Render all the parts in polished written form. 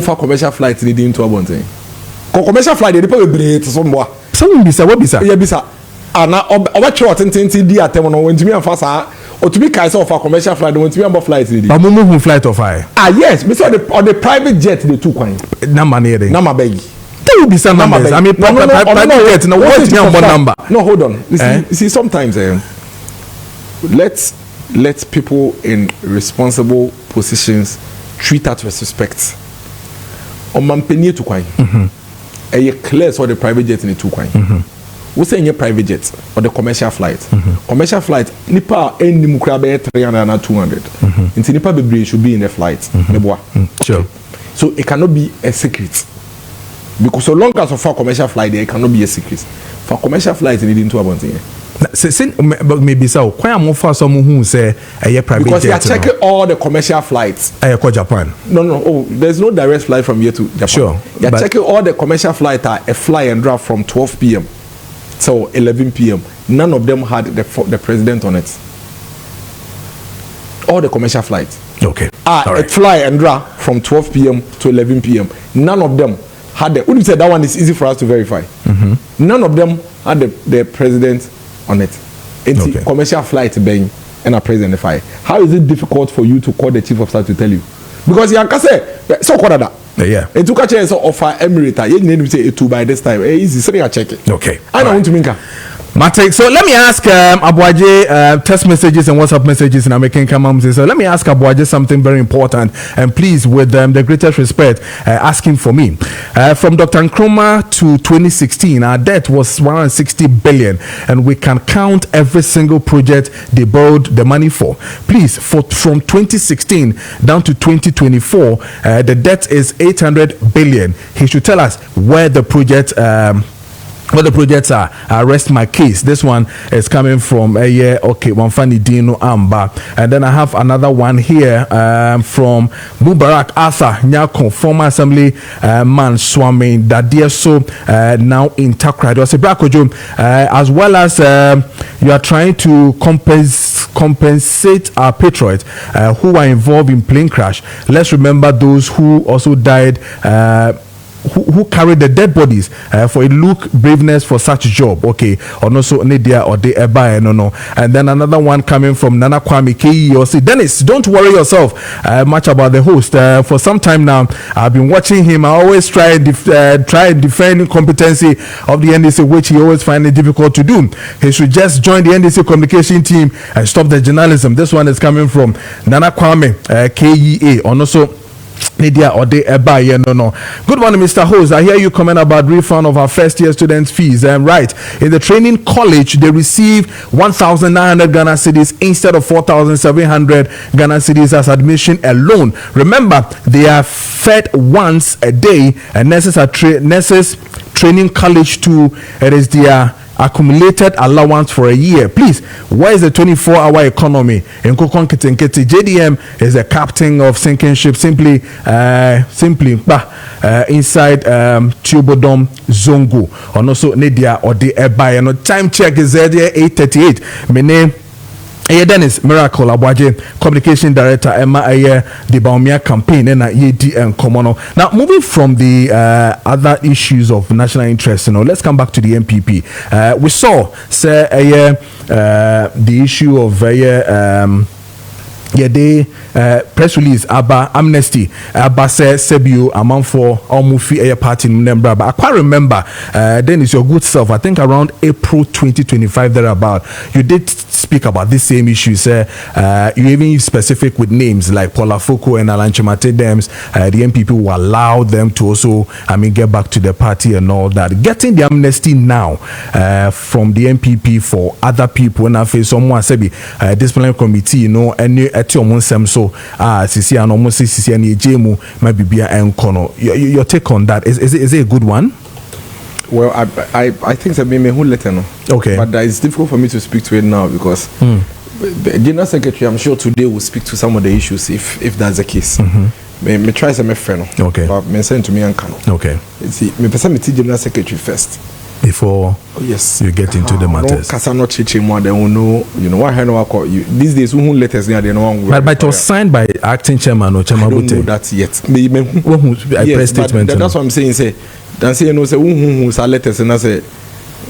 for commercial flight leading to Abonte. Commercial flight, they probably break somewhere. Some bisa, what bisa? Yeah, bisa. And I watch what intended the attempt when to me and fast or to be kind of a commercial flight, when to be about flight leading. But move flight of fire. Yes, we saw on the private jet, they took one. Number near the number bag. There will be some numbers. I mean, private jet, no, what's your number? No, hold on. You see, sometimes let people in responsible positions treat that with respect. On man penny to coin. A clear so the private jet in the two coin. We say your private jet or the commercial flight. Commercial flight, nipa any mukrabe 300 and 200. Into nipa be should be in the flight. Sure. So it cannot be a secret. Because so long as for commercial flight, there cannot be a secret. For commercial flight, you need into about thing. Maybe so. Why am I for someone who say a private because jet? Because you are checking all the commercial flights. I call Japan. No. Oh, there's no direct flight from here to Japan. Sure. You are checking all the commercial flights are a fly and drop from 12 p.m. to 11 p.m. None of them had the president on it. All the commercial flights. Okay. A fly and drop from 12 p.m. to 11 p.m. None of them had the. Would you say that one is easy for us to verify? None of them had the president on it. It's okay. Commercial flight being and a president fire. How is it difficult for you to call the chief of staff to tell you? Because you can say so called that. Yeah. It took a chance of Emirate. You need to say it too by this time. Easy, so I check it. Okay. I don't want to minka. Mate, so let me ask Aboagye text messages and WhatsApp messages in American Kamamzi. So let me ask Aboagye something very important, and please, with the greatest respect, asking for me. From Dr. Nkrumah to 2016, our debt was 160 billion, and we can count every single project they borrowed the money for. Please, from 2016 down to 2024, the debt is 800 billion. He should tell us where the project. What the projects are. I rest my case. This one is coming from Wanfani Dino Amba. And then I have another one here from Mubarak Arthur Nyako, former assembly man Swami Dadia so now in Takra. It was a Brakojo, as well as you are trying to compensate our patriots who are involved in plane crash. Let's remember those who also died. Who carried the dead bodies for a look braveness for such job, okay, or no so Nidia or the Eba no. And then another one coming from Nana Kwame K. or say Dennis, don't worry yourself much about the host. For some time now, I've been watching him. I always try and defend competency of the NDC, which he always find it difficult to do. He should just join the NDC communication team and stop the journalism. This one is coming from Nana Kwame KEA or no so. Nidia or de Ebaye no. Good morning, Mr. Host. I hear you comment about refund of our first year students' fees. Right. In the training college, they receive 1,900 Ghana cedis instead of 4,700 Ghana cedis as admission alone. Remember, they are fed once a day, and nurses training college too. It is their accumulated allowance for a year. Please, where is the 24-hour economy? In Kokon Kitenkete, JDM is a captain of sinking ship simply inside Tubodom Zongo. Or also Nidia or the Ebaye. No time check is there 8:38. Mene Dennis Miracle Aboagye, communication director Emma the Bawumia campaign and EDN Komono. Now moving from the other issues of national interest, let's come back to the NPP. We saw the issue of press release about amnesty say Sebio among for Omufi party member. But I quite remember then it's your good self. I think around April 2025 thereabout. You did speak about this same issue. You even specific with names like Paula Foko and Alan Chimate Dems. The NPP will allow them to also get back to the party and all that. Getting the amnesty now from the NPP for other people, and I feel someone said disciplinary committee, any so sisi and almost sisi and jemu might be enkono. Your take on that is it a good one? Well, I think that may who let know. Okay, but it's difficult for me to speak to it now because the General Secretary, I'm sure today will speak to some of the issues if that's the case. Me try some friend. Okay, but me send to me and Kano. Okay, see me person me General Secretary first. before yes you get into the matters. No, kasa no chichi more than no, you know what I call you these days who letters near the no one. But it was signed by acting chairman or chairman. I don't know that yet. Yes, but that's what I'm saying. Say, then say you know say who sa letters and I say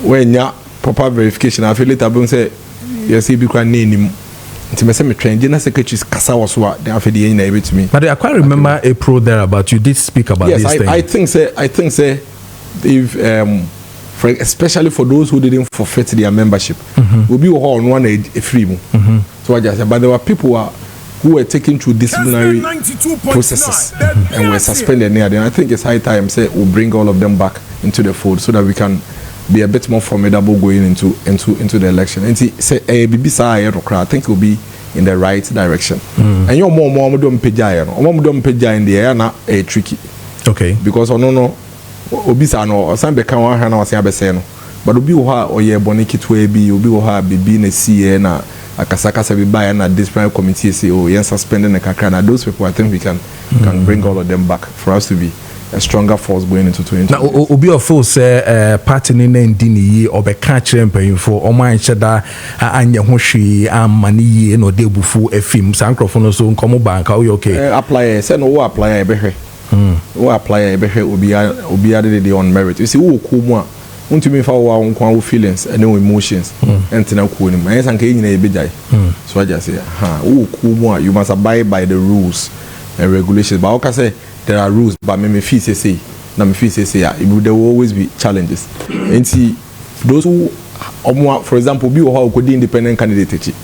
when ya proper verification. I feel later I say yes he be quite name. Nti me say me train general secretary kasa was what then after the na ebe to me. But I quite remember April there about you did speak about this thing. Yes, I think say if for especially for those who didn't forfeit their membership, will be on one a free. So I just said, but there were people who were taken through disciplinary processes and were suspended near them. I think it's high time say we'll bring all of them back into the fold so that we can be a bit more formidable going into the election. And say I think it will be in the right direction. And your mom don't pay in the air now tricky. Okay. Because no obisa no san be kan wa hwa na wase abese no but obi wo ha oye boni kitwe bi obi wo ha bibi na sie na akasakasa bi ba na disciplinary committee say oh yen suspending the kakra na those people I think we can bring all of them back for us to be a stronger force going into 2020. Now obi of force party ni na ndi ni yi obeka kire mpanyimfo omo anhyeda anye ho hwe amani yi na odebufu afim sankrofo no so nkomo banka o okay apply say no wo apply e behwe who apply a better obi on merit. You see, who come want to me for our feelings and no emotions and to now cool him. I think in a bit. So I just say, who come you must abide by the rules and regulations. But I say there are rules, but me feel say, there will always be challenges. And see those who, for example, be who could be independent candidate,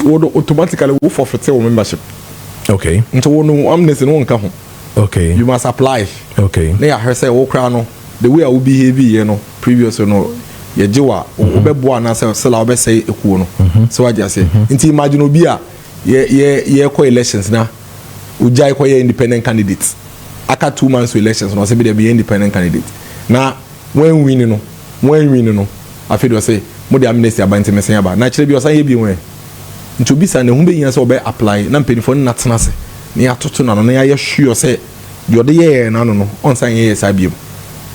would automatically will forfeit membership. Okay. Into no amnesty no one come. Okay. You must apply. Okay. Now her say o kra no the way I will behave you know previous no ye jewa obebo na say sell obe say ekuo no. So I just say nti imagine obi a ye ko elections na ujai ko ye independent candidates. Aka 2 months to elections no say be independent candidate. Na when win no I feel say mo the amnesty about me say about na kire bi o say ye bi wen. Nti obi sa ne hu be yin say obe apply na mpelifo na tena se na ya toto na no na ya sure say you the year no on say yes I be.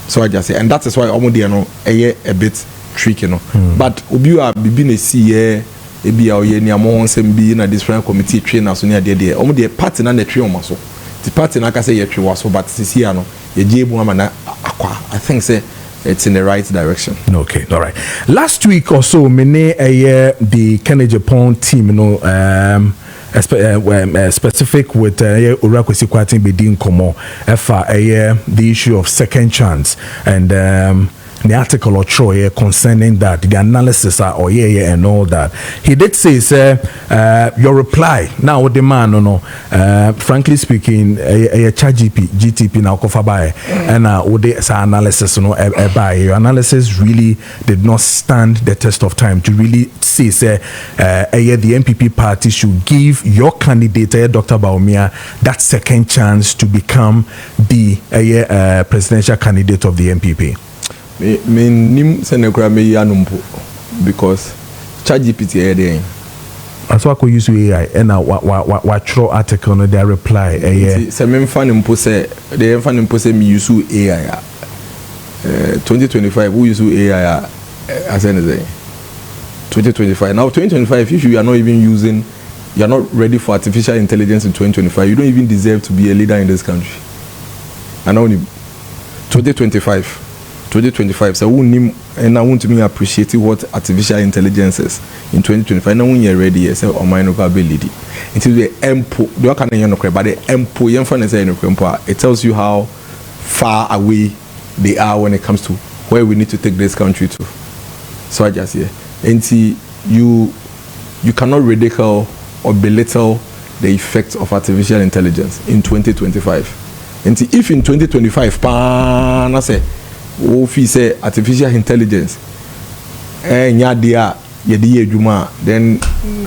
So I just say and that is why omo no a bit tricky no. But obi a bibi na see e bia oye ni amo nsem bi na different committee train aso ne de omo de party na train omo so. The party na ka say ye twe waso but sisi ya no ye jebu ama na akwa. I think say it's in the right direction. Okay, all right. Last week or so, many the Kennedy Pond team, specific with Urakwesi Kwatin Bedin Komo, the issue of second chance and the article or Troy concerning that, the analysis and all that. He did say, your reply now with the man, frankly speaking, a GTP now cover by and with the analysis, by your analysis really did not stand the test of time to really say, the NPP party should give your candidate, Dr. Bawumia, that second chance to become the presidential candidate of the NPP. Me nim senekura me yanumpo because ChatGPT there. As what could use AI and what throw article no their reply se me mfa nimpo se the mfa nimpo se me use AI 2025 who use AI as anything 2025 now 2025 if you are not even using you are not ready for artificial intelligence in 2025 you don't even deserve to be a leader in this country. And only 2025 so who and I want to me appreciate what artificial intelligence is in 2025 now when you're ready say o mind no ability until the empo do can you know but the empo it tells you how far away they are when it comes to where we need to take this country to. So I just say until you cannot ridicule or belittle the effects of artificial intelligence in 2025 until if in 2025 I say if you say artificial intelligence then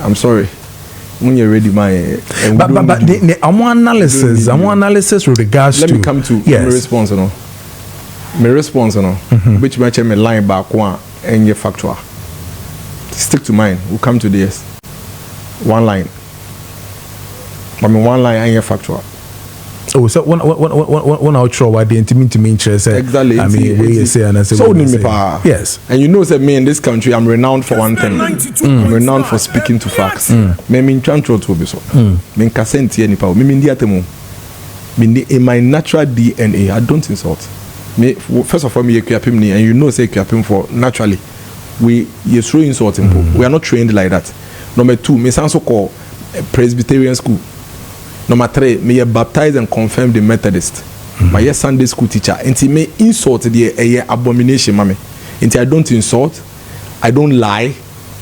I'm sorry when you're ready but the analysis with regards let to me come to my response which match me line back one and your factual stick to mine we'll come to this one line and your factual Oh, so one outro what the intimate interest. Exactly. I mean, we say and I say. So yes. And you know, that me in this country, I'm renowned for one thing. I'm renowned for speaking to facts. Me mean chantro to be so. Me kasenti any power. Me mean diatemo. Me in my natural DNA, I don't insult. Me first of all, me equipim ni, and you know, say equipim for naturally. We throw insulting. We are not trained like that. Number 2, me also call Presbyterian school. Number 3, me a baptized and confirmed the Methodist. My Sunday school teacher. And he may insult the abomination, mommy. And I don't insult, I don't lie,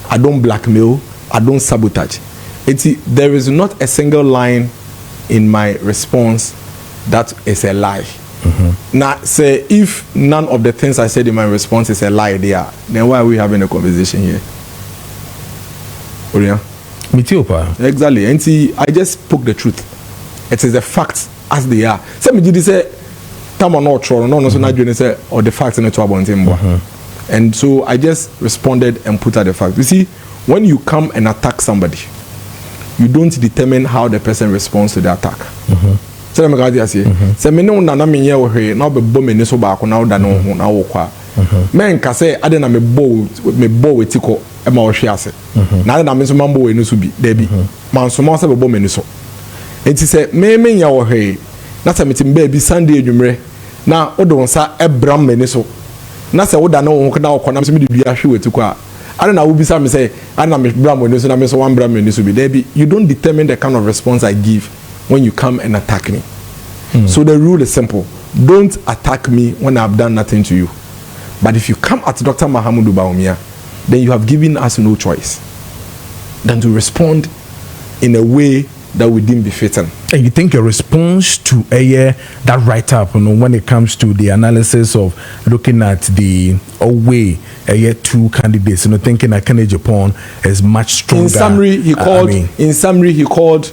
I don't blackmail, I don't sabotage. And there is not a single line in my response that is a lie. Now, say if none of the things I said in my response is a lie, then why are we having a conversation here? Oria? Me too, pa. Exactly. And see, I just spoke the truth. It is the facts as they are. Some me did say, "Tam or not true, no, so not doing say or the facts in the trouble and And so I just responded and put out the facts. You see, when you come and attack somebody, you don't determine how the person responds to the attack. So let me go say, say me no na me here we na be bo me ni so ba ko na da no ho na wo kwa. Men ka say ade na me bo wetiko e ma wo hwe ase. Na ade na me so mambo we ni so bi da bi. Man so ma say be bo me ni so. Enti say me nya wo hwe na say me tim ba bi Sunday adwumre na wo do nsa e bram me ni so. Na say wo da no ho na wo ko na me dua hwe wetiko a ade na wo bi say me say ade na me bram me ni so na me so wan bram me ni so bi da bi. You don't determine the kind of response I give when you come and attack me. So the rule is simple. Don't attack me when I've done nothing to you. But if you come at Dr. Mahamudu Bawumia, then you have given us no choice than to respond in a way that we deem befitting. And you think your response to that write-up, when it comes to the analysis of looking at the way two candidates, thinking that Kennedy Japan is much stronger. In summary, he called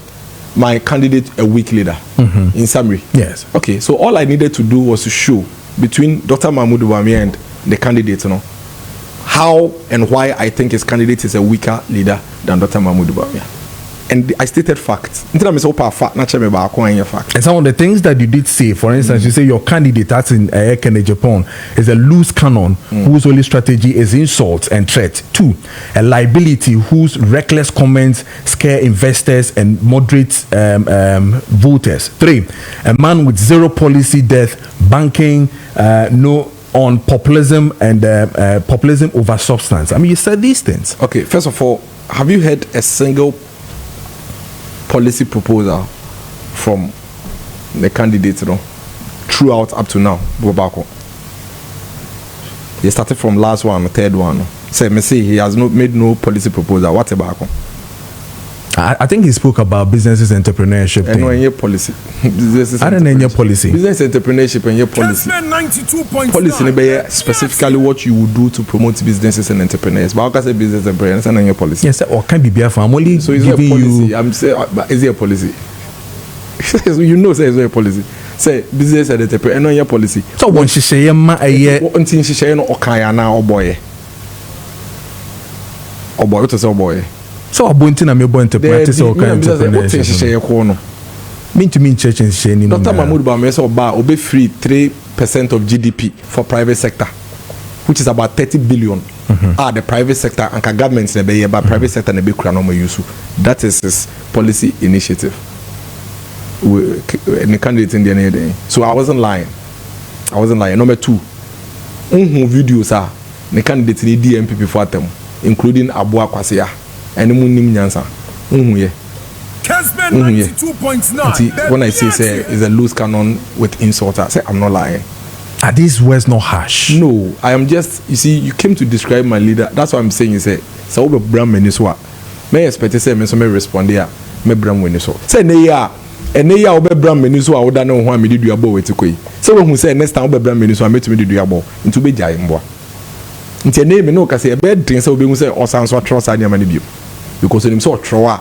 my candidate a weak leader. In summary. Yes. Okay, so all I needed to do was to show between Dr. Mahamudu Bawumia and the candidate, how and why I think his candidate is a weaker leader than Dr. Mahamudu Bawumia. And I stated facts. And some of the things that you did say, for instance, you say your candidate that's in Kennedy Japan is a loose cannon whose only strategy is insult and threat. 2, a liability whose reckless comments scare investors and moderate voters. 3, a man with zero policy, death, banking, no on populism and populism over substance. I mean, you said these things. Okay, first of all, have you heard a single policy proposal from the candidate throughout up to now? Bobako. He started from last one, the third one. Say, me see, he has made no policy proposal. What about? I think he spoke about businesses entrepreneurship. I know in your policy. I don't know in your policy. Business entrepreneurship and your policy. Policy specifically what you would do to promote businesses and entrepreneurs. But how can I say business entrepreneurs and in your policy? Yes, or can be beer. I'm only so is giving you. I'm saying, is there a policy? You know, say is there a policy? Say business and entrepreneur and in your policy. So when she say a year, until she say no okayana or boy. What is a boy? So abunti na mebo entrepreneur so kan entrepreneur mean to mean church and sheni Dr. Mahamudu Bawumia say obe free 3% of GDP for private sector, which is about 30 billion. The private sector and government na be but private sector na be kura no use. That is his policy initiative. The candidate in the day. So I wasn't lying. Number 2, videos are the candidate in the NPP for them, including Aboagye and Munim Nyansa. Kessben 92.9. When I say is a loose cannon with insult, I say I'm not lying. Are these words not harsh? No, I am just, you see, you came to describe my leader. That's what I'm saying. You say, so we bram meniswa. May expect to say me so me respond here. Me bram meniswa. Say neya, and neya obe bram meniswa. Oda no ho me di duabo wetikoi. Say when who say next time obe bram meniswa me to me di duabo into be jai mboa. Nti ne me no ka say e be drin say obe hu say osanso trust anya mani bio. Because him so trowa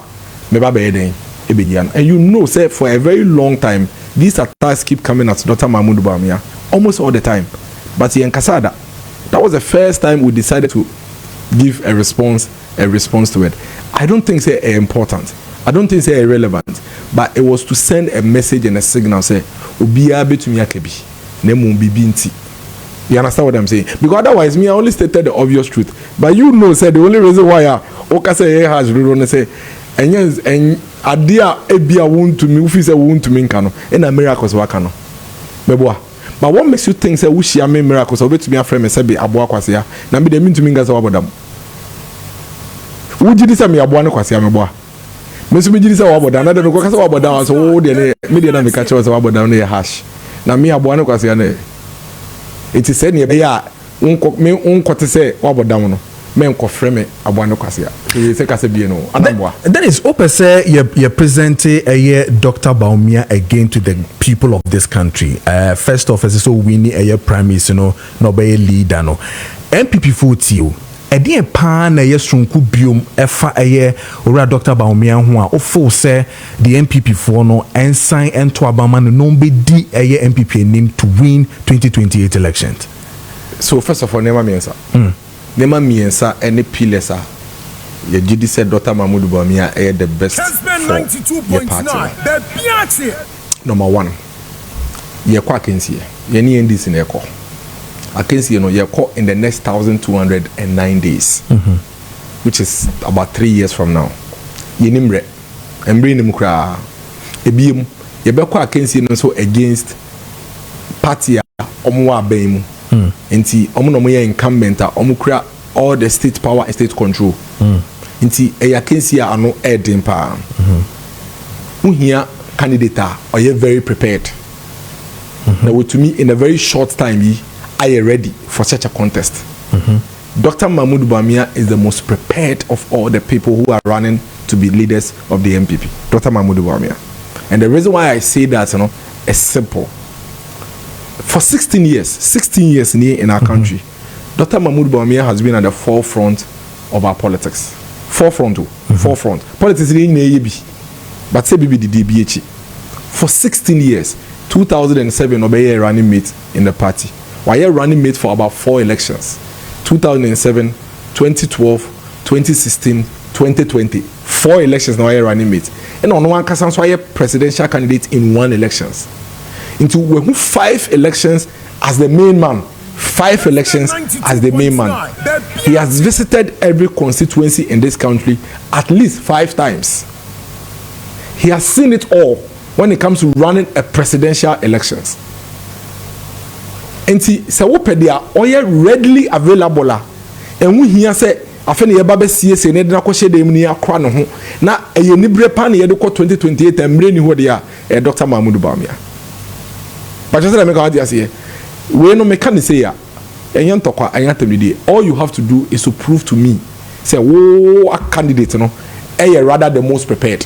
me ba be den e be gian. And you know say for a very long time these attacks keep coming at Dr. Mahamudu Bawumia almost all the time. But in Kasada, that was the first time we decided to give a response to it. I don't think it's important. I don't think it's irrelevant, but it was to send a message and a signal say obiya betumi akebi na mu bibi nti. You understand what I'm saying? Because otherwise me I only stated the obvious truth, but you know said the only reason why oka say has run say and adia ebia won to me ufi say won to me nka no na miracles waka no meboa. But what makes you think say we share me miracles or betumi afrɛ me say be aboa kwase ya na me de me ntumi nka say wabodam wo gidi say me aboa ne kwase ya meboa me so me gidi say wabodam na de no kwase wabodam so wo de me de na me ka che say wabodam no ye hash na me aboa ne kwase ya na it is said ne be ya unkote say wabodam no men kofrɛ me aboa ne kwase ya e say ka say bie no anamboa. Then is open say you present a Dr. Bawumia again to the people of this country. First off, as so we need a prime minister no be leader no NPP 40 edi pa na ye sonku biom efa ora Dr. Bawumia ho a ofo say the NPP for no ensign ento abama no be di NPP name to win 2028 elections. So first of all, nema miensa any pillars are ye gidi said Dr. Mahmoud Bawumia the best Kessben for your party. 92.9. Number one, ye kwa akensie ye ni NDC na ekọ akensie no ye ekọ in the next 1209 days, which is about 3 years from now. Ye nimre embre nim kra ebiem ye be kwa akensie no so against party a omo aban mu nti omo no mo ye incumbent a omo kra all the state power and state control nti e akensie a ano edin pa uhia candidate are you very prepared now to me in a very short time are you ready for such a contest. Dr. Mahmoud Bawumia is the most prepared of all the people who are running to be leaders of the NPP. Dr. Mahmoud Bawumia, and the reason why I say that is simple. For 16 years in our country, Dr. Mahmoud Bawumia has been at the forefront of our politics. Forefront. Politics is but say bibi the DBH for 16 years. 2007 obey running mate in the party. Why a running mate for about 4 elections. 2007, 2012, 2016, 2020. 4 elections now running mate. And on one case so a presidential candidate in 1 elections. Into 5 elections as the main man. 5 elections as the main man. He has visited every constituency in this country at least 5 times. He has seen it all when it comes to running a presidential elections. And see, so what pedia oye readily available and we hear say afeni yeba be sie ne de akɔhye dem ni akra no ho na eye nibre pa ne ye de kɔ 2028 amre ni ho de a Dr. Mahmoud Bawumia. But just let me go out here. We no mechanic say ya enyan tokwa enyan temide. All you have to do is to prove to me say wo a candidate no rather the most prepared.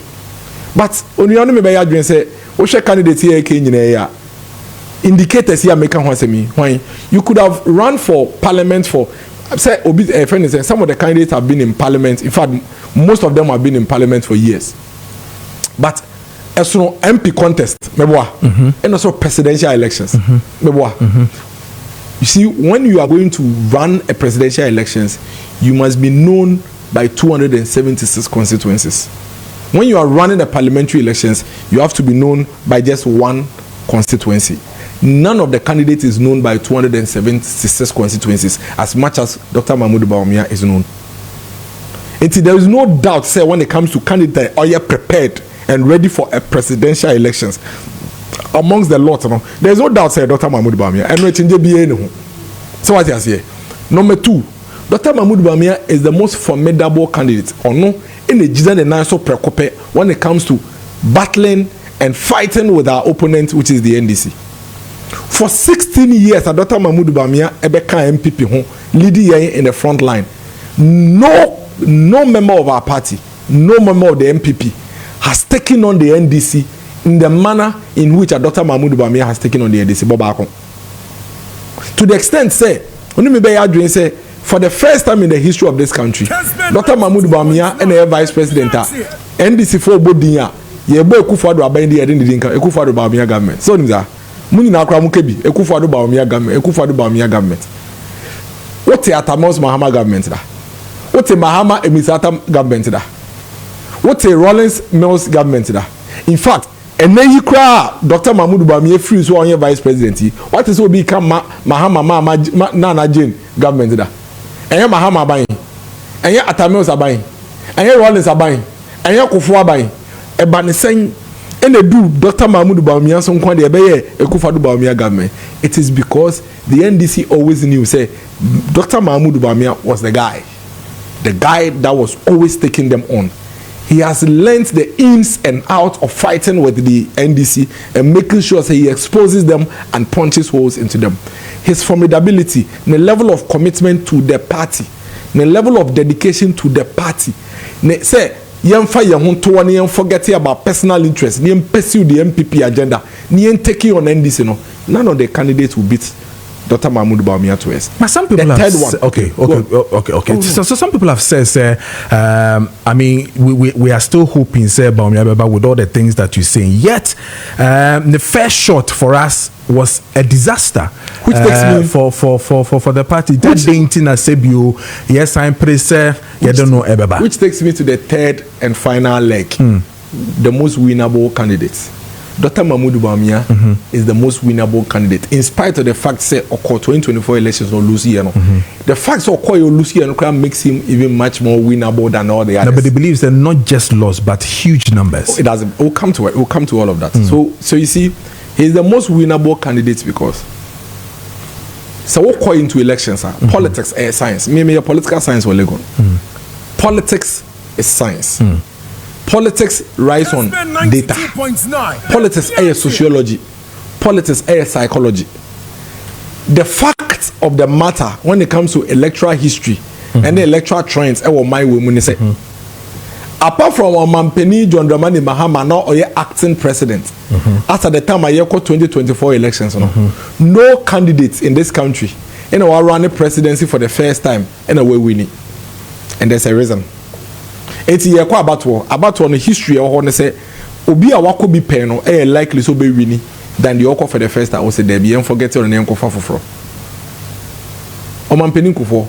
But on you me be adwen say wo hwe candidate here ke nyina ya indicators here make ho asemi when you could have run for parliament for say obi friend is some of the candidates have been in parliament. In fact, most of them have been in parliament for years. But as no MP contest meboa and also presidential elections meboa. You see, when you are going to run a presidential elections, you must be known by 276 constituencies. When you are running a parliamentary elections, you have to be known by just 1 constituency. None of the candidates is known by 276 constituencies as much as Dr. Mahmoud Bawumia is known. There is no doubt, say, when it comes to candidates, are you prepared and ready for a presidential elections? Amongst the lot, there is no doubt, say, Dr. Mahmoud Bawumia. And we change BA. So what I say? Number 2, Dr. Mahmoud Bawumia is the most formidable candidate, or no, in the Jizan and Naso Prekope when it comes to battling and fighting with our opponent, which is the NDC. For 16 years, Dr. Mahmoud Bawumia Ebeka NPP leading in the front line. No member of our party, no member of the NPP has taken on the NDC in the manner in which Dr. Mahmoud Bawumia has taken on the NDC. To the extent, say, say, for the first time in the history of this country, Dr. Mahmoud Bawumia and the vice president, NDC for Bodinya, Yebo Kufuado Abendi Edinka, Kufuado Bawumia government. So, Muni na akra mukebi, Kufuado Bawumia government, Kufuado Bawumia government. What the Atamos Mahama government da? What the Mahama Emisata government da? What's a Rollins Mills government da? In fact, and then you cry Dr. Mahmoud Bawumia free so on your vice president. What is will become Mahama Nana Jane government da? And your Mahama buying, and your Atamils are buying, and your Rollins are buying, and your Kufu are buying. A banner saying, and they do Dr. Mahmoud Bawumia some kind of a Kufu Bawumia government. It is because the NDC always knew, say, Dr. Mahmoud Bawumia was the guy that was always taking them on. He has learned the ins and outs of fighting with the NDC and making sure that he exposes them and punches holes into them. His formidability, the level of commitment to the party, the level of dedication to the party. Say, forget about personal interest, pursue the NPP agenda, taking on NDC. No, none of the candidates will beat Dr. Mahmoud Bawumia to us. But some people So some people have said, I mean, we are still hoping, say, Bawumia, with all the things that you're saying. Yet, the first shot for us was a disaster, which takes me for the party. That dating as Sebio, yes, I'm pretty you don't know Ebeba. Which takes me to the third and final leg, the most winnable candidate. Dr. Mahmoud Bawumia is the most winnable candidate, in spite of the fact say Oko 2024 elections or lose here. The fact that Oko lose here makes him even much more winnable than all the others. But he believes they're not just lost, but huge numbers. It doesn't. We'll come to it. We'll come to all of that. So you see, he's the most winnable candidate because. So we'll call into elections. Politics is science. Me a political science or Lego. Politics is science. Politics rise on data. Politics is sociology. Politics is psychology. The fact of the matter when it comes to electoral history and the electoral trends, my women say. Apart from Mampeni John Dramani Mahama now or acting president, after the time I 2024 elections, no candidates in this country run a presidency for the first time way winning, and there's a reason. It's a about the history of one say obi a wako bi pen no likely so be winning than the oko for the first time. I say there be and forget your name kofa foforo. O man penin kofo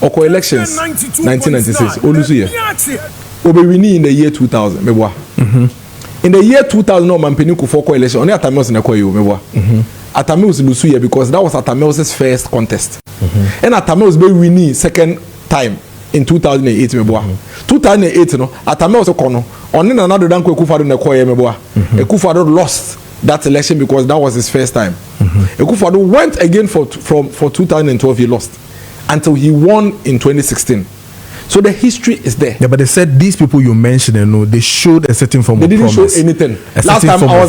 oko elections 1996 olusu ye obi winning in the year 2000 meboa. In the year 2000 no man penin kofo oko election only Atamils na koyo meboa. Atamils lusu ye because that was Atamils' first contest. And Atamils be winning second time in 2008 meboa. 2008 no Atamils kono on another than Ekufado na koye meboa. Ekufado lost that election because that was his first time. Ekufado went again for 2012, he lost until he won in 2016. So the history is there. Yeah, but they said these people you mentioned, they showed a certain form of promise. They didn't show anything. Last time I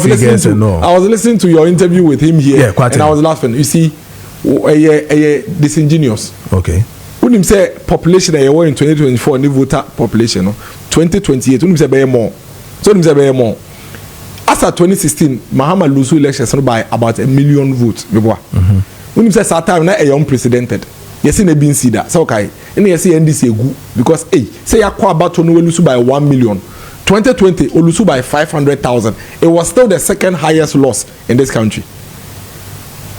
was listening to your interview with him here, and I was laughing. You see, disingenuous. Okay. When you say population in 2024, new voter population, 2028, when you say be more. So when you say be more. After 2016, Mahama lose elections by about 1 million votes. When you say that time, na unprecedented. Yes, in a bin see that. So okay, and you see NDC good because say Akwa Bato no lose by 1 million. 2020 lose by 500,000. It was still the second highest loss in this country.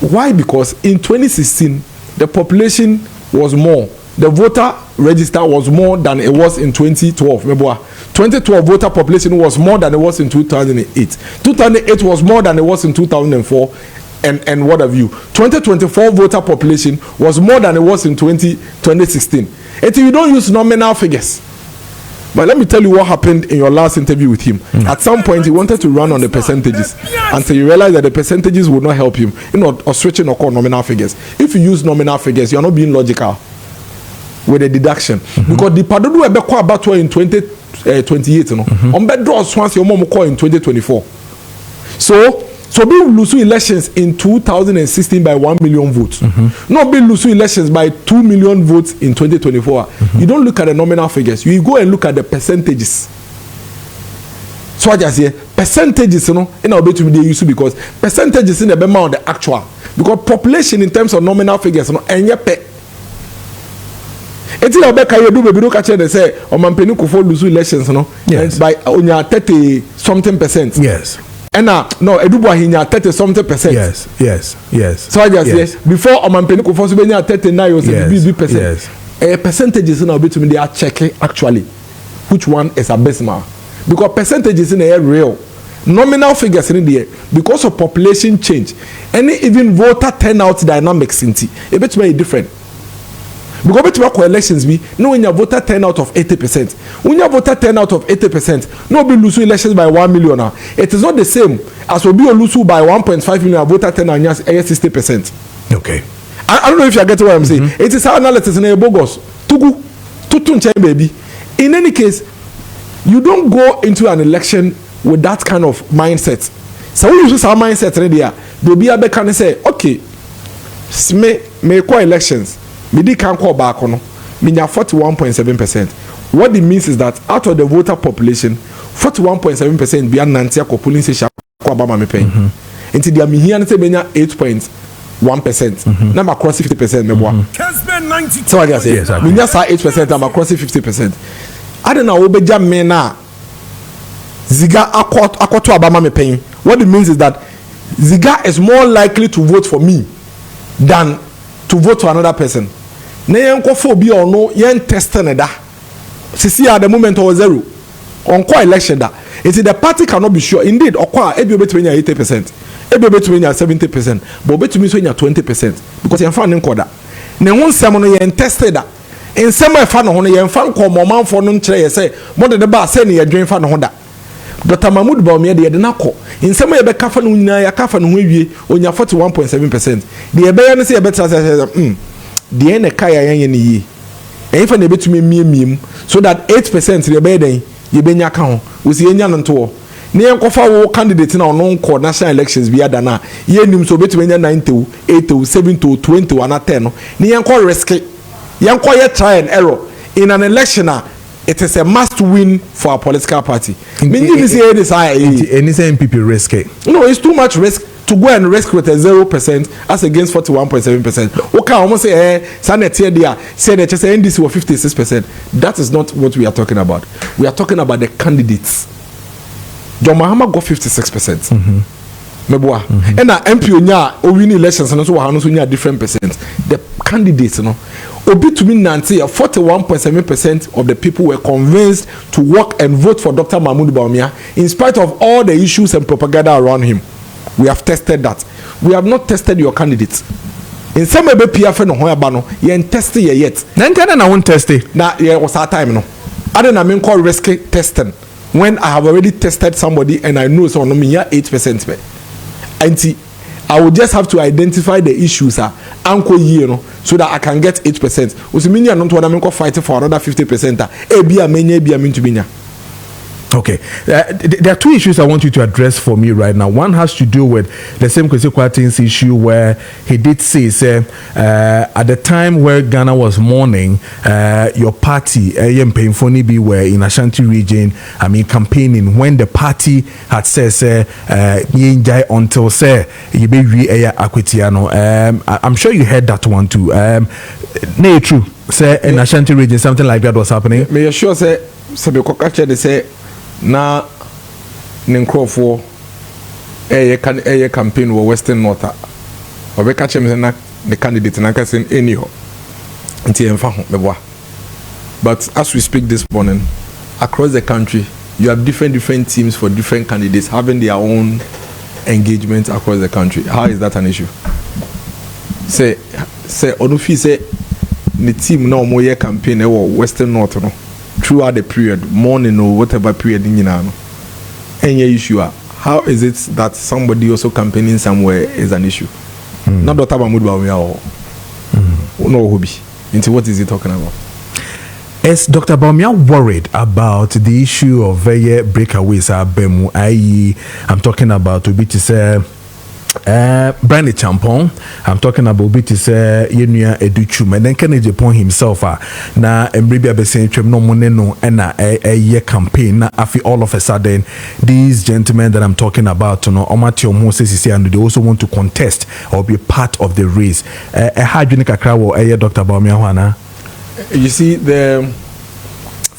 Why? Because in 2016 the population was more. The voter register was more than it was in 2012. 2012 voter population was more than it was in 2008. 2008 was more than it was in 2004. And what have you? 2024 voter population was more than it was in 2016. Until you don't use nominal figures. But let me tell you what happened in your last interview with him. At some point, he wanted to run on the percentages until you realized that the percentages would not help him. Or switching or call nominal figures. If you use nominal figures, you're not being logical with the deduction. Because the Padodu Ebekwa Batwa in 2028, on bed draws once your mom call in 2024. So be lose elections in 2016 by 1 million votes. Not be lose elections by 2 million votes in 2024. You don't look at the nominal figures. You go and look at the percentages. So I just say percentages, in our bit to be used because percentages in the amount of the actual. Because population in terms of nominal figures, and yet it's in Obeka you do baby look at they say Omampeni Kufo lose elections, by only 30 something percent. Yes. And no, Edubu hinya 30 something percent. Yes. So I just say before Omampeni Kufo so be 39 or 70%. Percentages in our bit to me they are checking actually. which one is abysmal. Because percentages in the air real. Nominal figures in the air. Because of population change. Any even voter turnout dynamics in it bit very different. Because between elections be no when your voter turnout of 80%. When your voter turnout of 80%, no be lose elections by 1 million. It is not the same as will be lose by 1.5 million voter turnout 60%. Okay. I don't know if you get what I'm saying. It is our analysis in a bogus. Tugu, baby. In any case, you don't go into an election with that kind of mindset. So when you use our mindset right there, they'll be able to say, okay, may call elections. Me can call back on. Me 41.7%. What it means is that out of the voter population, 41.7% be an anti-co polling station. Obama me pay. Until they are me here and say me 8.1%. Now across 50%. Me boy. Kessben 92. So I can say, me just 8%. I'm across 50%. I don't know. Obeja me na. Ziga akwato Obama me pay. What it means is that Ziga is more likely to vote for me than to vote for another person. Na yen kofo bi ono yen test na da. Sisi at the moment or zero. On call election da. It is the party cannot be sure. Indeed, okwa ebi obetumi nya 80%. Ebi obetumi nya 70%. But obetumi so nya 20% because yen fa ne nkoda. Ne ho nsem no yen tested da. Nsem e fa no ho no yen fa nko momanfo no nkire ye say mo de ba say ne ye dwen fa no ho da. Dr. Mahmoud Bawumia de na ko nsem ye be kafa no nyina ya kafa no ho awie onya 41.7%. De ye be ya ne say ye betra say de na kaya yan ne yi enfa na betumi miem so that 8% de be den ye benya ka ho wo si enya no nto ne enkofa wo candidate na ono nko national elections bi ada na ye nim so betumi enya 90 80 70 20 ana 10 no ne enko risk yenko ye try and error in an election. It is a must win for a political party. Meaning say any NPP risk. No, it's too much risk to go and risk with a 0% as against 41.7%. Okay, almost say Senate here there say that just NDC were 56%. That is not what we are talking about. We are talking about the candidates. John Mahama got 56%. Meboa. And na MP onya o win elections and so we have no different percent. The candidates, you know. Obi to me nanti 41.7% of the people were convinced to work and vote for Dr. Mahmoud Bawumia in spite of all the issues and propaganda around him. We have tested that. We have not tested your candidates. In some way, PF no hoya bano, you ain't tested yet. Then I won't test it. Now, yeah, was our time no. I don't mean call risky testing when I have already tested somebody and I know so no me 8%. And I will just have to identify the issues anko you know so that I can get 8%. Usiminya not what I'm fighting for another 50%. Okay, there are two issues I want you to address for me right now. One has to do with the same Kwesi issue where he did say at the time where Ghana was mourning, your party, Painfoni were in Ashanti region, campaigning when the party had said, until say, I'm sure you heard that one too. No, true. Say in Ashanti region, something like that was happening. May you sure say, they say, na ninkrofo campaign wo Western North obe ka chem na the candidate na ka sen eniho nti emfa ho beboa. But as we speak this morning across the country you have different teams for different candidates having their own engagement across the country. How is that an issue? Say onufi say the team na omo ye campaign e wo Western North no throughout the period, morning or whatever period in any issue. How is it that somebody also campaigning somewhere is an issue? Not Dr. Mahmoud Bawumia or no hobby. Into what is he talking about? Is Dr. Bawumia worried about the issue of breakaways? I'm talking about to be to say Brandy Champon. I'm talking about bit is Yenya Educhum and then Kennedy upon himself na Embribia Besenchum no moneno and a year campaign afi all of a sudden these gentlemen that I'm talking about you know Omatio Moses and they also want to contest or be part of the race. How do you Dr. Bawumia Wana? You see the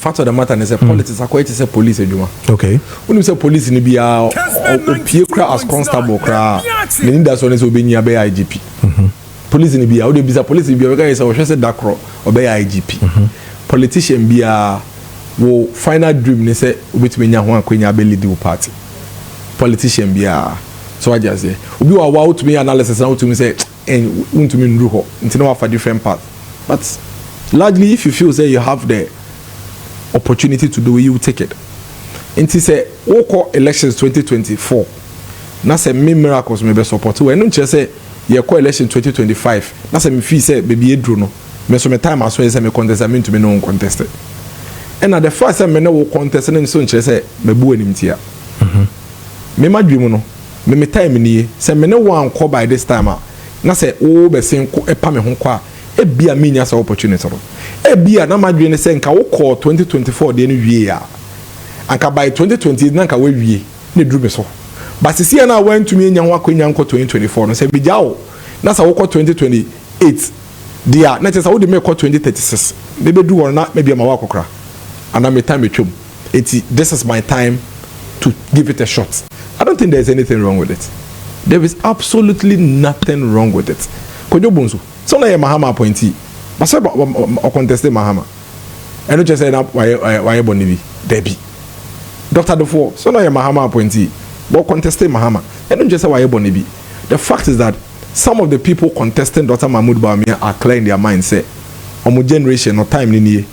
fact of the matter is a politics quite is a police ejuma. Okay. When you say police ni bia o as constable kra meaning that's when is obenya be IGP. Police ni bia o de bisa police bia we say o hwese dakro o be IGP. Politician bia wo final dream ne say obetumi nya ho akwanya be lead party politician bia so I just say obi wa wa to me analysis na to me say and want me nru ho nti na for different path but largely if you feel say you have the opportunity to do it, you take it nti say wo call elections 2024 na say me miracles me be support we no nche say ye call election 2025 na say me feel say baby edru no me so me time aso say me contest me to me no contest and at the first time me no contest na so nche say me bu anim tia me madwemu no me time ni say me no wan call by this time na say o be sen ko epa me ho kwa e bia me nya say opportunity ro e bia na madwene say nka wo call 2024 de no wie a anka by 2020 na nka we wie na dru me so but sisi na wan to me nya ho akwanya nko 2024 no say bi jawo na say wo call 2028 dia na say wo de me call 2036 de be du won na me bia ma wa kokra and am time etwom this is my time to give it a shot. I don't think there's anything wrong with it. There is absolutely nothing wrong with it. Kojo Bonsu. So na ye Mahama appointee. But say o contest Mahama. I no just say na why bonibi. Debi. Dr. Dufo. So na ye Mahama appointee. But contest Mahama. I don't just say why bonibi. The fact is that some of the people contesting Dr. Mahmoud Bawumia are clear in their mind say omo generation or time ni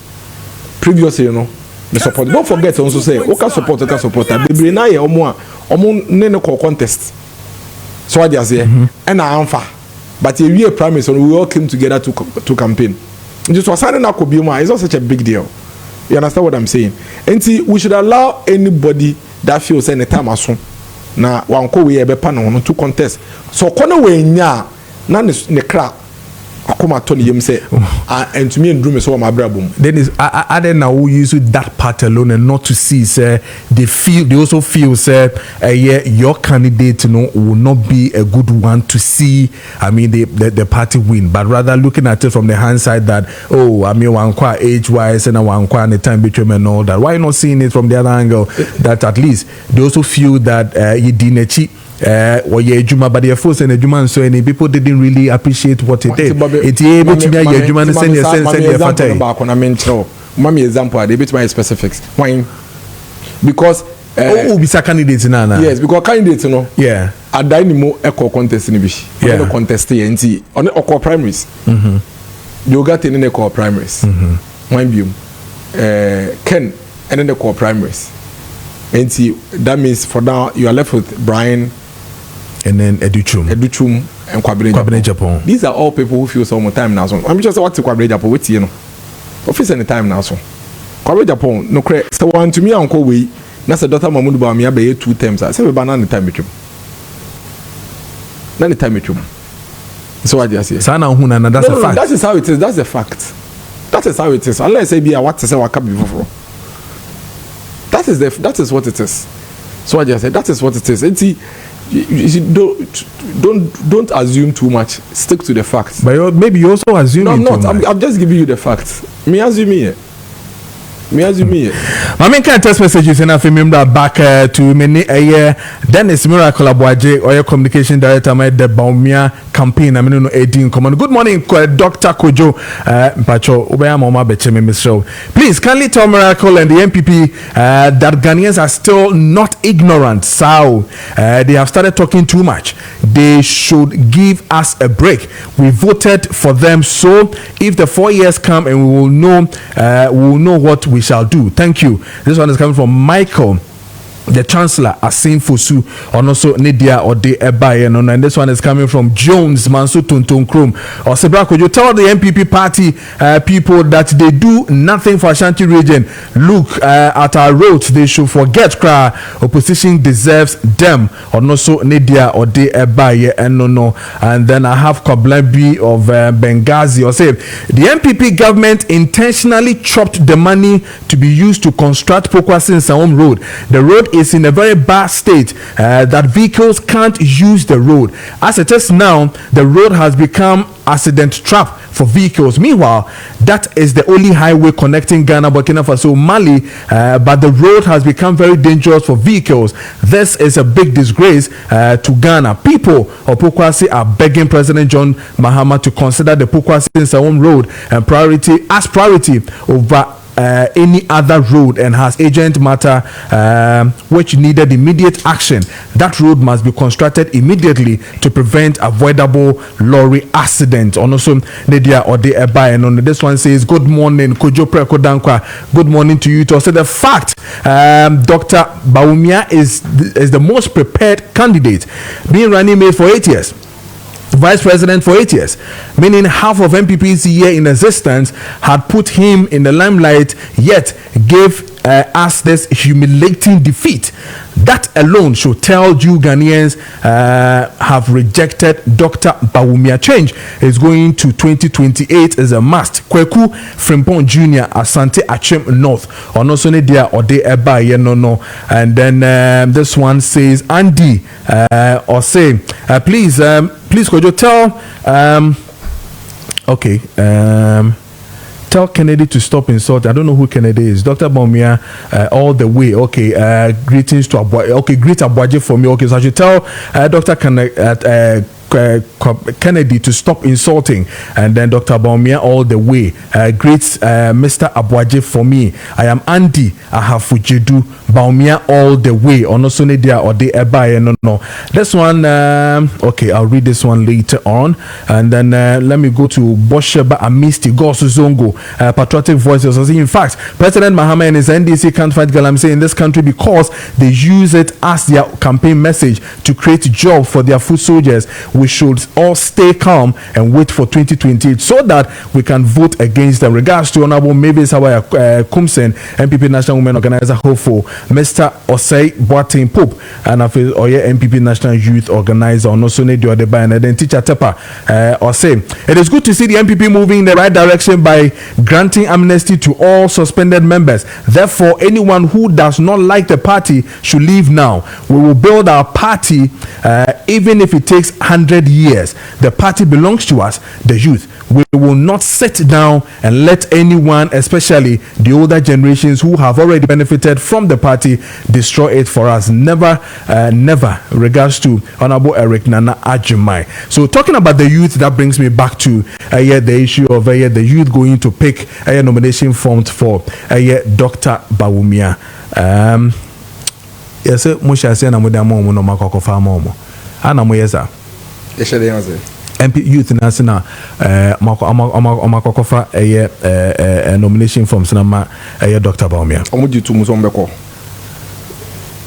previously you know the support. Don't forget also say oka support. Baby na ye omo ne contest. So I just say and I answer. But if we are primary, so we all came together to campaign. Just was signing up it's not such a big deal. You understand what I'm saying? And see, we should allow anybody that feels any time as soon. Now, one call we have a panel to contest. So corner way nya na ne crack. Akoma Tony him say and to me and dream so my brabum. Then is I then now use that part alone and not to see say they also feel say yeah your candidate will not be a good one to see. I mean the party win, but rather looking at it from the hindsight that I mean one quite age wise and one quite the time between and all that. Why not seeing it from the other angle that at least they also feel that you didn't cheat. Or yeah, Juma, but the force and the Juma so any people didn't really appreciate what it did. It's able to be a Juma and send your Mommy example, they bit my specifics. Why? Because bisa candidates na. Yes, because candidates yeah. I die ni mo echo contest ni bishi. Yeah. Contest NT on the echo primaries. You got in the echo primaries. Mind you, Ken and then the echo primaries. And see, that means for now you are left with Brian and then Educhum and Kwabene Japan. These are all people who feel so much time now. So I'm just what to Kwabene Japan with you know. Office any time now so. Kwabene Japan no credit. So one to me uncle we that's a daughter Mahmoud Bawumia be 2 terms. I say we banana time with you. None time with you. So I just say. Sana huna na that's a fact. That is how it is. That's a fact. That is how it is. Unless say be a what to say what can be before. That is what it is. So I just said that is what it is. And see, don't assume too much. Stick to the facts. But maybe you also assume. No, I'm not. I'm just giving you the facts. Me assume here. I mean, can text messages and I remember back to many a year. Dennis Miracle Aboagye or your communication director made the Bawumia campaign. I mean, no 18 command. Good morning, Dr. Kojo. Pacho, Mama Becheme Michelle. Please kindly tell Miracle and the NPP that Ghanaians are still not ignorant. So they have started talking too much. They should give us a break. We voted for them, so if the 4 years come and we will know what we shall do. Thank you. This one is coming from Michael, the Chancellor, Asin Fosu, or also Nidia or De Ebaye, and this one is coming from Jones Mansu Tuntun Krum. Or Sebrako, you tell the NPP party people that they do nothing for Ashanti region. Look at our roads, they should forget cry. Opposition deserves them. Or also Nidia or De Ebaye, and then I have Koblebi of Benghazi. Or say the NPP government intentionally chopped the money to be used to construct Pokwasi Nsawam Road. The road is in a very bad state that vehicles can't use the road. As it is now, the road has become accident trap for vehicles. Meanwhile, that is the only highway connecting Ghana, Burkina Faso, Mali, but the road has become very dangerous for vehicles. This is a big disgrace to Ghana. People of Pokwasi are begging President John Mahama to consider the Pokwasi Nsawam Road and priority over any other road and has urgent matter which needed immediate action, that road must be constructed immediately to prevent avoidable lorry accident. Also, Nadia or the Eba, and on this one says, good morning, Kojo Preko Dankwa. Good morning to you. To say the fact, Dr. Bawumia is the most prepared candidate, being running mate for 8 years. Vice president for 8 years, meaning half of NPP's year in existence had put him in the limelight, yet gave us this humiliating defeat. That alone should tell you Ghanaians have rejected Dr. Bawumia. Change is going to 2028 is a must. Kweku Frimpong Jr. Asante Achem North. Also Nidia Ode Eba no. And then this one says Andy or say please could you tell tell Kennedy to stop insulting. I don't know who Kennedy is. Dr. Bawumia, all the way. Okay, greetings to Aboagye. Okay, greet Aboagye for me. Okay, so I should tell Dr. Kennedy to stop insulting, and then Dr. Bawumia all the way. Greets Mr. Aboagye for me. I am Andy Ahafujedu. Bawumia all the way. Also Nidia or the Ebaye no. This one, okay, I'll read this one later on, and then let me go to Bosheba Amnesty Gosu Zongo, patriotic voices. In fact, President Mahama and his NDC can't fight galamsey in this country because they use it as their campaign message to create jobs for their foot soldiers. We should all stay calm and wait for 2028 so that we can vote against them. Regards to Honorable Mavis Hawaya Kumsen, NPP National Women Organizer, hopeful Mr. Osei Boateng Pope, and of Oye NPP National Youth Organizer, Onosone Diodeba, and then Teacher Tepa Osei. It is good to see the NPP moving in the right direction by granting amnesty to all suspended members. Therefore, anyone who does not like the party should leave now. We will build our party even if it takes 100 years. The party belongs to us, the youth. We will not sit down and let anyone, especially the older generations who have already benefited from the party, destroy it for us. Never, never. Regards to Honorable Eric Nana Ajimai. So talking about the youth, that brings me back to the issue of the youth going to pick a nomination form for Dr. Bawumia. Yes, Musha say na modamo no makoko fa momo. Ana mo yesa. MP youth national makokofa nomination forms na ma Dr. Bawumia. Omujitu musombeko.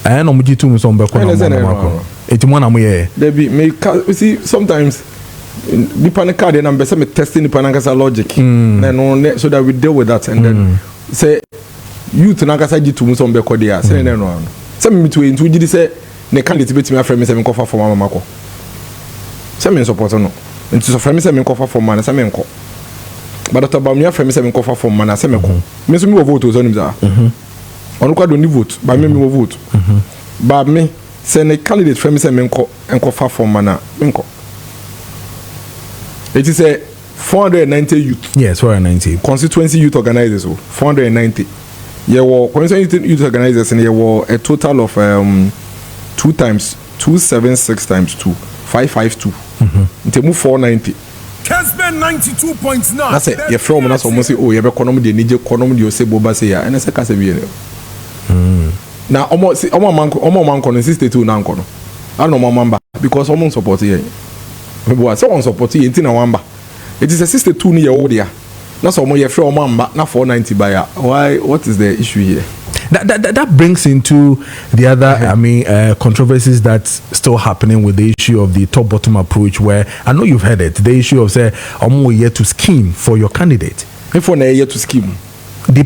Omujitu musombeko na mako. Etimo na mo ye. Debi me see sometimes nipa ne card na mbese me testing nipa na kasa logic. No so that we deal with that and then say youth na kasa jitu musombeko dia say no no. Say me to into gidi say ne candidate betimi afre me say me kofa for mama ko. Say me support no. Into so frame say me kofa for man say me nko. But Dr. Bawumia frame say me kofa for man say me ko. Me so me wo vote so nim za. Onu kwa do ni vote, ba me wo vote. Ba me say ne candidate frame say me nko fa for man me nko. It is a 490 youth. Yes, 490. Constituency youth organizers 490. Constituency youth organizers and a total of 2 times 276 times 2 552. Move 490. Kessben 92.9. That's it. You're from us almost say, oh, you have economy, the Niger economy, you say Boba say, and I say Kessben. Now, almost man 62 now. I know my member because someone support here. Someone support here in Wamba. It is a 62 year old here. That's almost your friend member, not 490 buyer. Why? What is the issue here? That brings into the other, controversies that's still happening with the issue of the top-bottom approach, where I know you've heard it. The issue of say, I'm here to scheme for your candidate. If we're here to scheme, the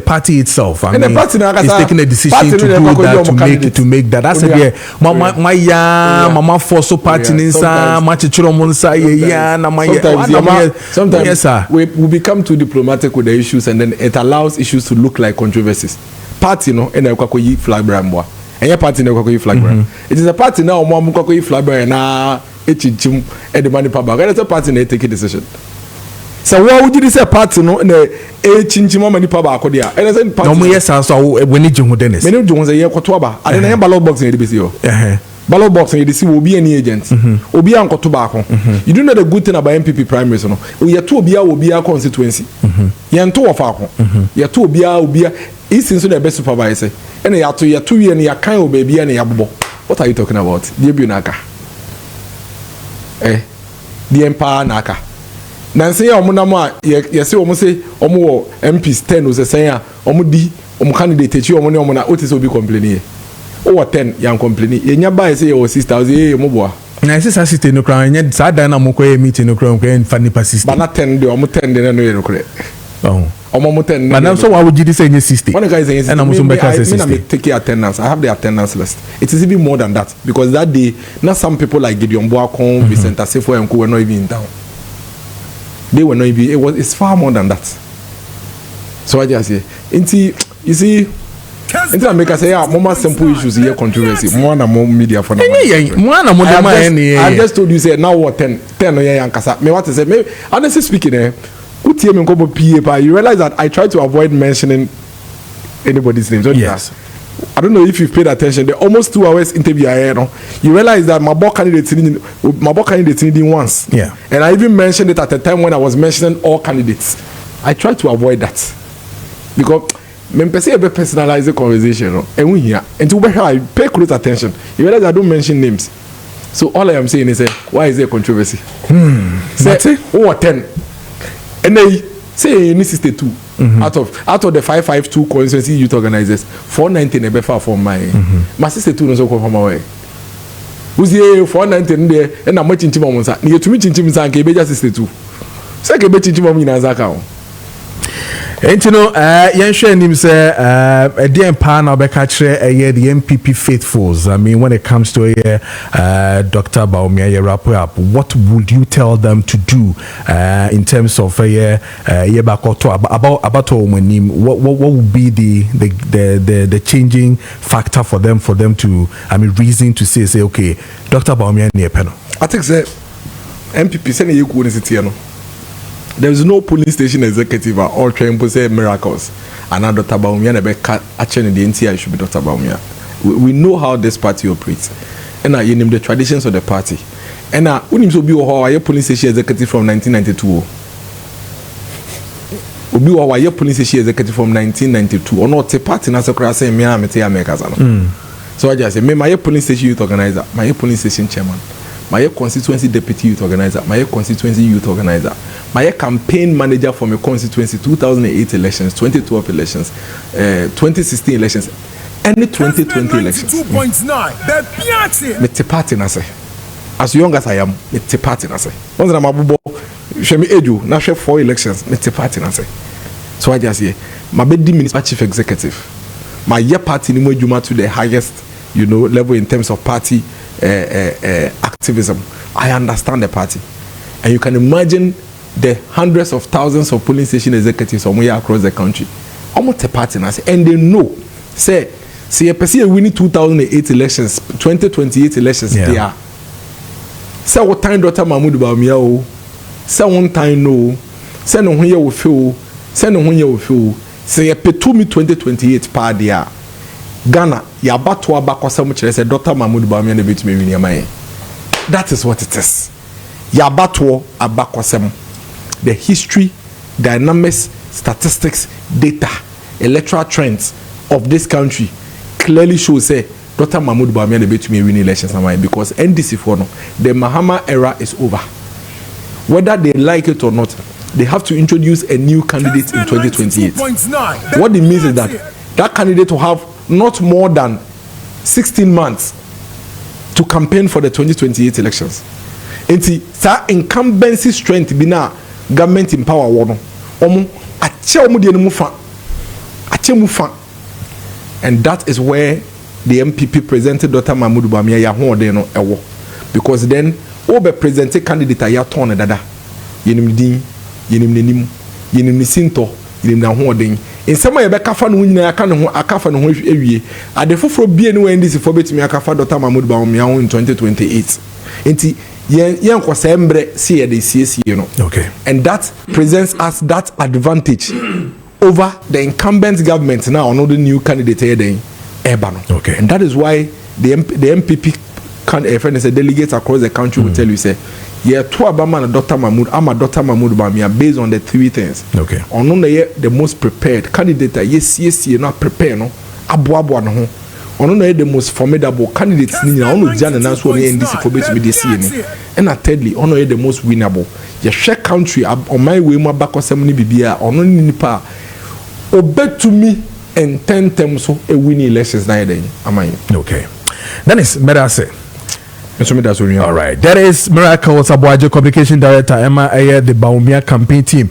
party itself, and the party is taking a decision to do that to make that. That's it. Yeah, mama force party inside, sometimes yes, sir. We become too diplomatic with the issues, and then it allows issues to look like controversies. Party no, and I flag brand boy. And your party no flag brand. It is a party now, mom flag brand na echim and the money paba. And it's a party na take a decision. So what would you say party no na echinchim mama ni paba akodia. And I party. No yes, so we need you Dennis. Many Jones a year kotoba. I don't ballot box in the BCO. ballot box and NDC will be any agent. Obi anko tobacco. You do know the good thing about NPP primaries, no? You two obia will be a constituency. Yan two of our you two obia is in the best supervisor. And you have to 2 years and you can't baby and yabo. What are you talking about? Debunaka. The Empire Naka. Nancy Omunama, yes, almost say Omo MPs 10 was a saying, Omudi, candidate, you Omona, Otis will be complaining. Oh, 10 young complaining. You buy say your sister, Moboa. And I say, I sit in the crown, yet Sadana Moko meeting the crown and funny persist. But not 10, the Omo 10, the no correct. Oh. Omo 10. Madam, so why would you say in 60? One guy saying, and I'm take attendance. I have the attendance list. It is even more than that because that day, not some people like Gideon Boakon, Vincent Asifo, and who were not even in town. They were not even. It's far more than that. So I just say, you see, until I make us say, more simple issues here, controversy, more and more media for now. I just told you, say now what 10 no young kasa. Me what to say? Me honestly speaking, you realize that I try to avoid mentioning anybody's name. So yes. I don't know if you've paid attention. The almost 2 hours interview I had, you realize that my candidate didn't once. Yeah. And I even mentioned it at the time when I was mentioning all candidates. I try to avoid that because when person ever personalize the conversation, and we here and to I pay close attention. You realize I don't mention names. So all I am saying is, why is there controversy? Say, 10. And they say any 62 out of the 552 constituency youth organizers, 490 never far from my 62 no so come from my way. Who's the 490 there and I'm watching Timonsa. You to me Chimsa and Kebeja 62. Second betting Timon in Azaka. And you know, Yan Shen him say, a dear pan of the the NPP faithfuls. I mean, when it comes to Dr. Bawumia wrap up, what would you tell them to do in terms of about what would be the changing factor for them to reason to say okay, Dr. Bawumia near panel. I think say NPP send you go in there is no police station executive or trying to say miracles. And now Dr. Bawumia never actually the NTI should be Dr. Bawumia. We know how this party operates. And now you name the traditions of the party. And now we need to be a police station executive from 1992. We be a police station executive from 1992. Or not a party na sakura say me America. So I just say me my police station youth organizer, my police station chairman. My constituency deputy youth organizer, my constituency youth organizer, my campaign manager for my constituency 2008 elections, 2012 elections, 2016 elections, and the 2020 elections. 2.9. Me te party na say. As young as I am, me te party na say. Once I'm abubo, she me edu, na she 4 elections, me te party na say. So I just say, my bedi minister chief executive, my year party ni mo juma to the highest, level in terms of party. Activism. I understand the party, and you can imagine the hundreds of thousands of polling station executives somewhere across the country. Almost a party, and they know. Say a person winning 2008 elections, 2028 elections. They are. Say what time Dr. Mahmoud Bawumia o. Say one time no. Say no when you will feel. Say no when you will feel. Say a petumi 2028 party. Ghana, yabato abakosam chere say Dr. Mahmoud Bawumia na betumi wini amaye. That is what it is. Yabato abakosam. The history, dynamics, statistics, data, electoral trends of this country clearly shows say Dr. Mahmoud Bawumia na betumi wini elections amaye because NDC for no, the Mahama era is over. Whether they like it or not, they have to introduce a new candidate in 2028. What it means is that candidate will have not more than 16 months to campaign for the 2028 elections. And see, that incumbency strength be now government in power. And that is where the NPP presented Dr. Mahmoud Bawumia because then Obe presented candidate a ton dada. Yenim Sinto, in some way, Bekafa no nyina aka no ho akafa no ho ewie ade foforo bie ne NDC for betimi akafa Dr. Mahmoud Bawumia in 2028 enti yen kwasa embre see the CSE okay, and that presents us that advantage over the incumbent government now on the new candidate here then Ebano. Okay, and that is why the NPP a friend say delegates across the country will tell you say yeah to Abama and Dr. Mahmoud I'm a Dr. Mahmoud Bawumia based on the three things. Okay. On the most prepared candidate yes you're not prepared no aboagye no ho on the most formidable candidates ni na ono dia na so NDC for bet be this year and thirdly on the most winnable your share country on my way mo bakosem ni bibia ono ni nipa obetumi and 10 terms so a winning elections na then amai. Okay, that is Medase. All right, that is Miracle Aboagye, communication director Emma Aye, the Bawumia campaign team.